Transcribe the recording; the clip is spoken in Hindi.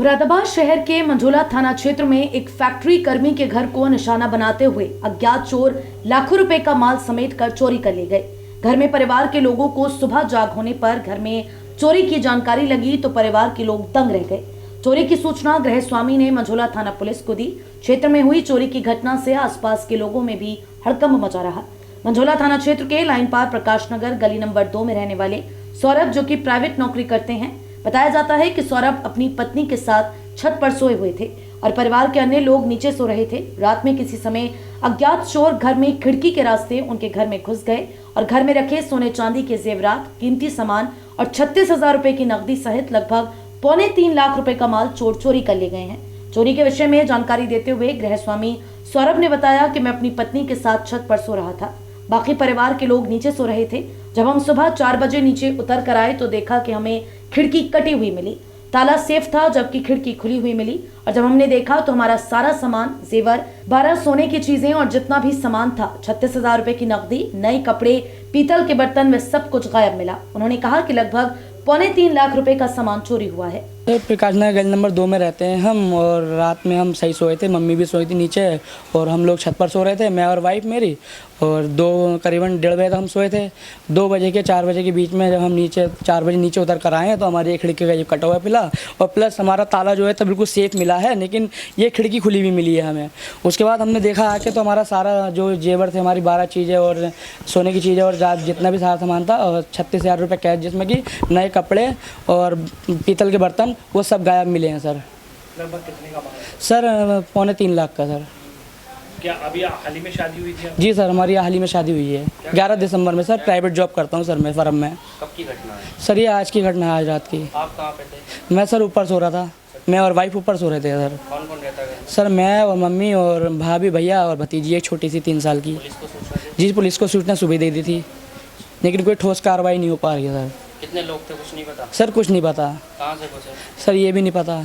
मुरादाबाद शहर के मंझोला थाना क्षेत्र में एक फैक्ट्री कर्मी के घर को निशाना बनाते हुए अज्ञात चोर लाखों रुपए का माल समेट कर चोरी कर ले गए। घर में परिवार के लोगों को सुबह जाग होने पर घर में चोरी की जानकारी लगी तो परिवार के लोग दंग रह गए। चोरी की सूचना गृह स्वामी ने मंझोला थाना पुलिस को दी। क्षेत्र में हुई चोरी की घटना से आसपास के लोगों में भी हड़कंप मचा रहा। मंझोला थाना क्षेत्र के लाइन पार प्रकाश नगर गली नंबर 2 में रहने वाले सौरभ, जो कि प्राइवेट नौकरी करते हैं, बताया जाता है कि सौरभ अपनी पत्नी के साथ छत पर सोए हुए थे और परिवार के अन्य लोग नीचे सो रहे थे। रात में किसी समय अज्ञात चोर घर में खिड़की के रास्ते उनके घर में घुस गए और घर में रखे सोने चांदी के जेवरात, कीमती सामान और 36,000 रुपए की नकदी सहित लगभग 2.25 लाख रुपए का माल चोरी कर ले गए हैं। चोरी के विषय में जानकारी देते हुए गृह स्वामी सौरभ ने बताया कि मैं अपनी पत्नी के साथ छत पर सो रहा था, बाकी परिवार के लोग नीचे सो रहे थे। जब हम सुबह 4 बजे नीचे उतर कर आए तो देखा कि हमें खिड़की कटी हुई मिली, ताला सेफ था जबकि खिड़की खुली हुई मिली। और जब हमने देखा तो हमारा सारा सामान, जेवर, 12 सोने की चीजें और जितना भी सामान था, 36,000 रुपए की नकदी, नए कपड़े, पीतल के बर्तन में सब कुछ गायब मिला। उन्होंने कहा कि लगभग 2.25 लाख रुपए का सामान चोरी हुआ है। प्रकाश नगर गली नंबर 2 में रहते हैं हम, और रात में हम सही सोए थे, मम्मी भी सोई थी नीचे और हम लोग छत पर सो रहे थे, मैं और वाइफ मेरी, और करीबन 1:30 बजे तक हम सोए थे। 2 बजे के 4 बजे के बीच में जब हम 4 बजे नीचे उतर कर आए हैं तो हमारी एक खिड़की का ये कटा हुआ पिला और प्लस हमारा ताला जो है तो बिल्कुल सेफ मिला है, लेकिन ये खिड़की खुली हुई मिली है हमें। उसके बाद हमने देखा आके तो हमारा सारा जो जेवर थे, हमारी 12 चीज़ें और सोने की चीज़ें और जितना भी सारा सामान था, और 36,000 रुपये कैश, जिसमें कि नए कपड़े और पीतल के बर्तन, वो सब गायब मिले हैं सर। लगभग कितने का माल है? सर 2.25 लाख का सर। क्या अभी हाल ही में शादी हुई थी? जी सर, हमारी हाल ही में शादी हुई है 11 दिसंबर में सर। प्राइवेट जॉब करता हूँ सर मैं फर्म में। कब की घटना है? सर ये आज की घटना है, आज रात की। आप कहाँ पे थे? मैं सर ऊपर सो रहा था, मैं और वाइफ ऊपर सो रहे थे सर। कौन कौन रहता है? सर मैं और मम्मी और भाभी, भैया और भतीजी एक छोटी सी 3 साल की। पुलिस को सूचना दी? जी पुलिस को सूचना सुबह दे दी थी, लेकिन कोई ठोस कार्रवाई नहीं हो पा रही है सर। कितने लोग थे, कुछ नहीं पता? सर कुछ नहीं पता कहाँ से घुसे? सर, ये भी नहीं पता।